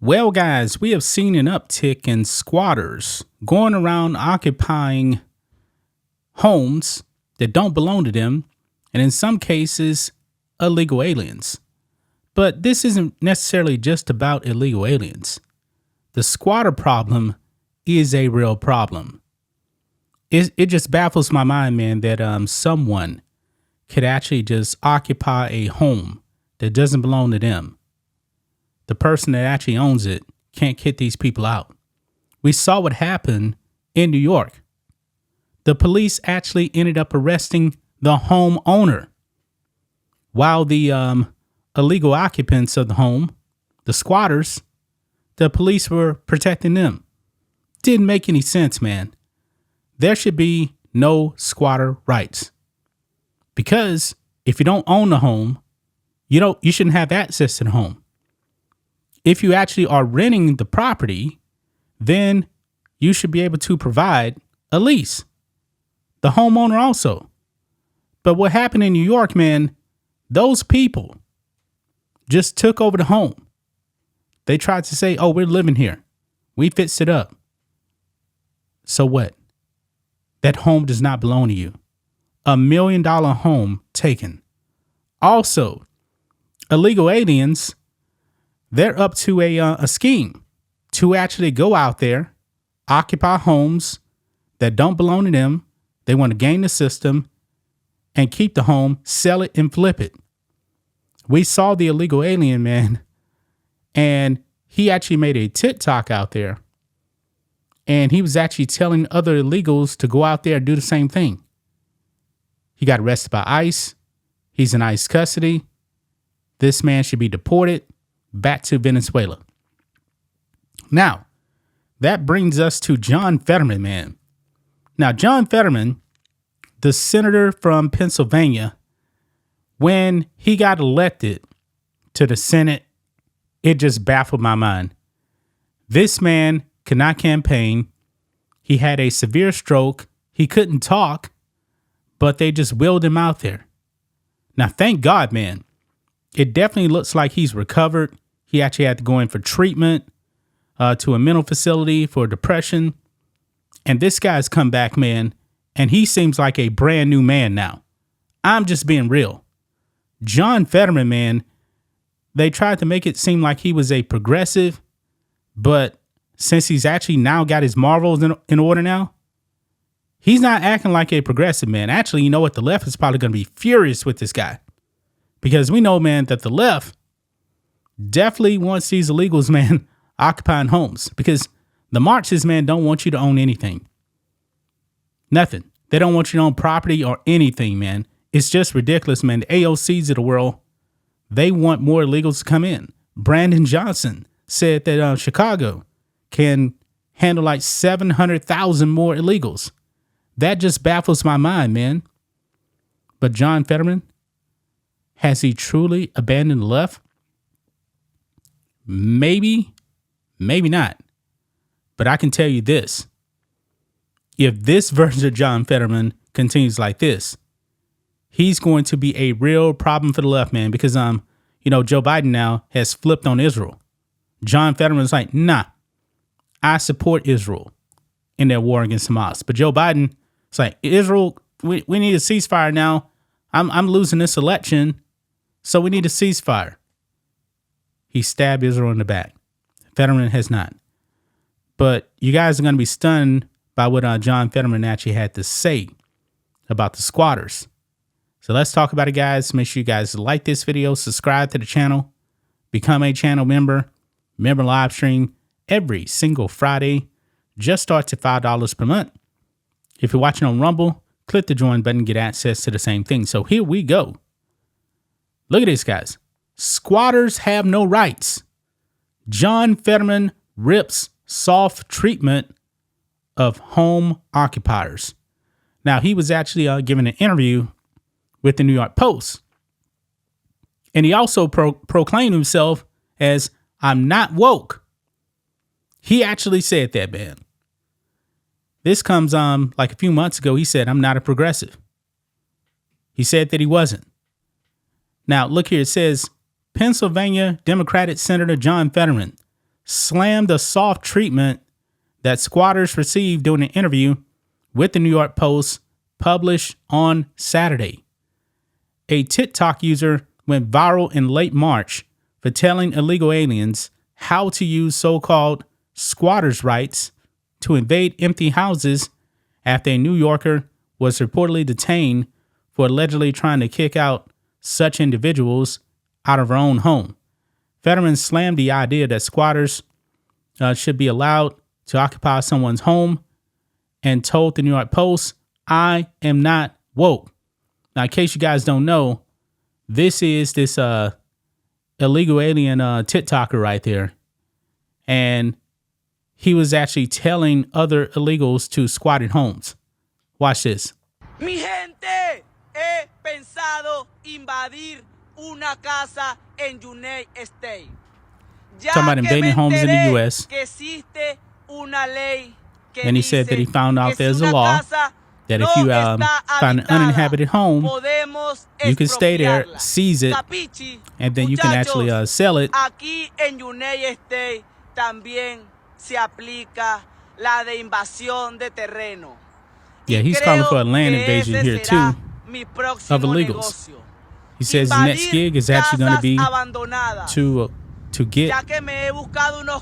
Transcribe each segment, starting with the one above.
Well, guys, we have seen an uptick in squatters going around occupying homes that don't belong to them, and in some cases, illegal aliens. But this isn't necessarily just about illegal aliens. The squatter problem is a real problem. It just baffles my mind, man, that someone could actually just occupy a home that doesn't belong to them. The person that actually owns it can't kick these people out. We saw what happened in New York. The police actually ended up arresting the homeowner, while the illegal occupants of the home, the squatters, the police were protecting them. Didn't make any sense, man. There should be no squatter rights. Because if you don't own the home, you shouldn't have access to the home. If you actually are renting the property, then you should be able to provide a lease. The homeowner also. But what happened in New York, man, those people just took over the home. They tried to say, oh, we're living here. We fixed it up. So what? That home does not belong to you. $1 million home taken. Also, illegal aliens, they're up to a scheme to actually go out there, occupy homes that don't belong to them. They want to game the system and keep the home, sell it and flip it. We saw the illegal alien, man, and he actually made a TikTok out there, and he was actually telling other illegals to go out there and do the same thing. He got arrested by ICE. He's in ICE custody. This man should be deported back to Venezuela. Now, that brings us to John Fetterman, man. Now, John Fetterman, the senator from Pennsylvania, when he got elected to the Senate, it just baffled my mind. This man could not campaign. He had a severe stroke. He couldn't talk, but they just wheeled him out there. Now, thank God, man. It definitely looks like he's recovered. He actually had to go in for treatment to a mental facility for depression. And this guy's come back, man, and he seems like a brand new man now. I'm just being real. John Fetterman, man, they tried to make it seem like he was a progressive, but since he's actually now got his marbles in order now, he's not acting like a progressive, man. Actually, you know what? The left is probably going to be furious with this guy. Because we know, man, that the left definitely wants these illegals, man, occupying homes. Because the Marxists, man, don't want you to own anything. Nothing. They don't want you to own property or anything, man. It's just ridiculous, man. The AOCs of the world, they want more illegals to come in. Brandon Johnson said that Chicago can handle like 700,000 more illegals. That just baffles my mind, man. But John Fetterman, has he truly abandoned the left? Maybe, maybe not. But I can tell you this. If this version of John Fetterman continues like this, he's going to be a real problem for the left, man, because, Joe Biden now has flipped on Israel. John Fetterman's like, nah, I support Israel in their war against Hamas. But Joe Biden, it's like, Israel, we need a ceasefire now. I'm losing this election, so we need a ceasefire. He stabbed Israel in the back. Fetterman has not. But you guys are going to be stunned by what John Fetterman actually had to say about the squatters. So let's talk about it, guys. Make sure you guys like this video, subscribe to the channel, become a channel member live stream every single Friday. Just starts at $5 per month. If you're watching on Rumble, click the join button, get access to the same thing. So here we go. Look at this, guys. Squatters have no rights. John Fetterman rips soft treatment of home occupiers. Now, he was actually giving an interview with the New York Post. And he also proclaimed himself as, I'm not woke. He actually said that, man. This comes like a few months ago. He said, I'm not a progressive. He said that he wasn't. Now, look here. It says, Pennsylvania Democratic Senator John Fetterman slammed the soft treatment that squatters received during an interview with the New York Post published on Saturday. A TikTok user went viral in late March for telling illegal aliens how to use so-called squatters' rights to invade empty houses after a New Yorker was reportedly detained for allegedly trying to kick out such individuals out of her own home. Fetterman slammed the idea that squatters should be allowed to occupy someone's home and told the New York Post, "I am not woke." Now, in case you guys don't know, this is this illegal alien TikToker right there. And he was actually telling other illegals to squat in homes. Watch this. Mi gente, he pensado invadir una casa en United States. Talking about invading homes in the U.S. And he said that he found out there's a law that if you find an uninhabited home, you can stay there, seize it, and then you can actually sell it. Aquí en United States también se aplica la de invasión de terreno. Yeah, he's calling for a land invasion here too of illegals. He says his next gig is actually going to be to get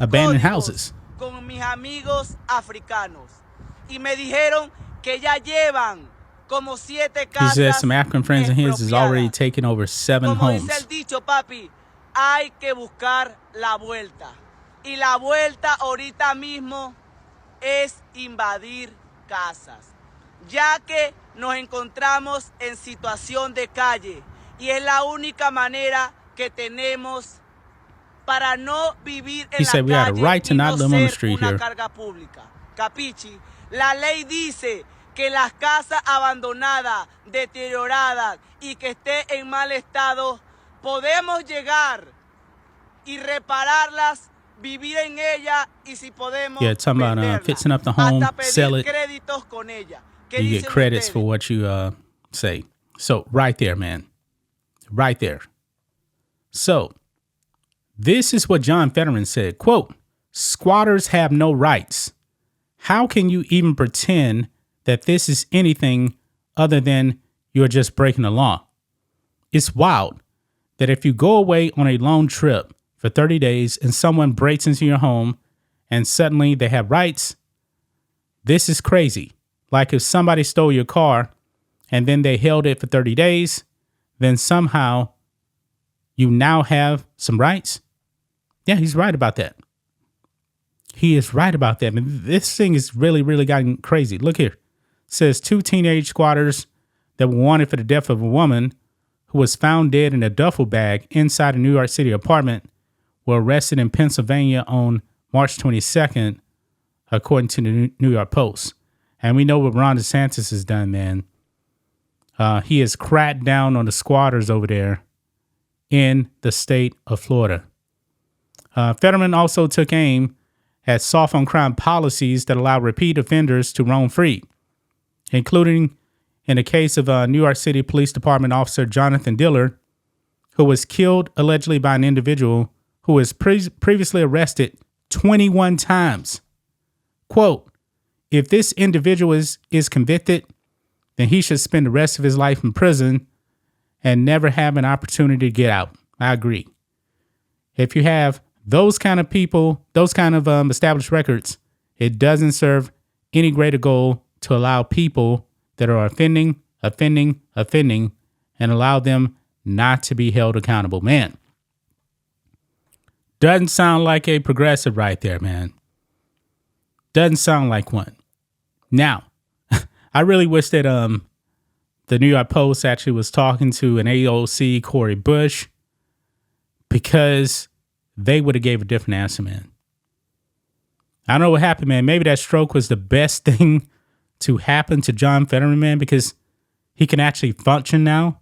abandoned houses. Con mis amigos africanos y me dijeron que ya llevan como 7 casas. He says some African friends of his is already taken over 7 homes. Como dice el dicho, papi, hay que buscar la vuelta. Y la vuelta ahorita mismo es invadir casas, ya que nos encontramos en situación de calle y es la única manera que tenemos para no vivir en la calle y no ser una carga pública. Capichi, la ley dice que las casas abandonadas, deterioradas y que esté en mal estado, podemos llegar y repararlas, vivir en ella y si podemos venderla, fixing up the home, hasta pedir sell it, créditos con ella. you get credits for what you say. So right there, man. Right there. So this is what John Fetterman said, quote, "Squatters have no rights. How can you even pretend that this is anything other than you're just breaking the law? It's wild that if you go away on a long trip for 30 days and someone breaks into your home and suddenly they have rights. This is crazy. Like if somebody stole your car and then they held it for 30 days, then somehow you now have some rights." Yeah, he's right about that. He is right about that. I mean, this thing is really, really gotten crazy. Look here. It says 2 teenage squatters that were wanted for the death of a woman who was found dead in a duffel bag inside a New York City apartment were arrested in Pennsylvania on March 22nd, according to the New York Post. And we know what Ron DeSantis has done, man. He has cracked down on the squatters over there in the state of Florida. Fetterman also took aim at soft on crime policies that allow repeat offenders to roam free, including in the case of New York City Police Department officer Jonathan Diller, who was killed allegedly by an individual who was previously arrested 21 times. Quote, "If this individual is convicted, then he should spend the rest of his life in prison and never have an opportunity to get out." I agree. If you have those kind of people, those kind of established records, it doesn't serve any greater goal to allow people that are offending, and allow them not to be held accountable. Man, doesn't sound like a progressive right there, man. Doesn't sound like one. Now, I really wish that the New York Post actually was talking to an AOC, Cori Bush, because they would have gave a different answer, man. I don't know what happened, man. Maybe that stroke was the best thing to happen to John Fetterman, man, because he can actually function now.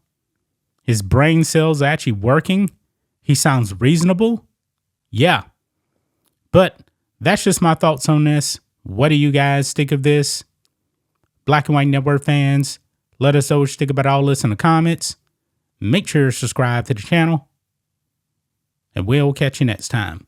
His brain cells are actually working. He sounds reasonable. Yeah. But that's just my thoughts on this. What do you guys think of this? Black and White Network fans, let us know what you think about all this in the comments. Make sure to subscribe to the channel. And we'll catch you next time.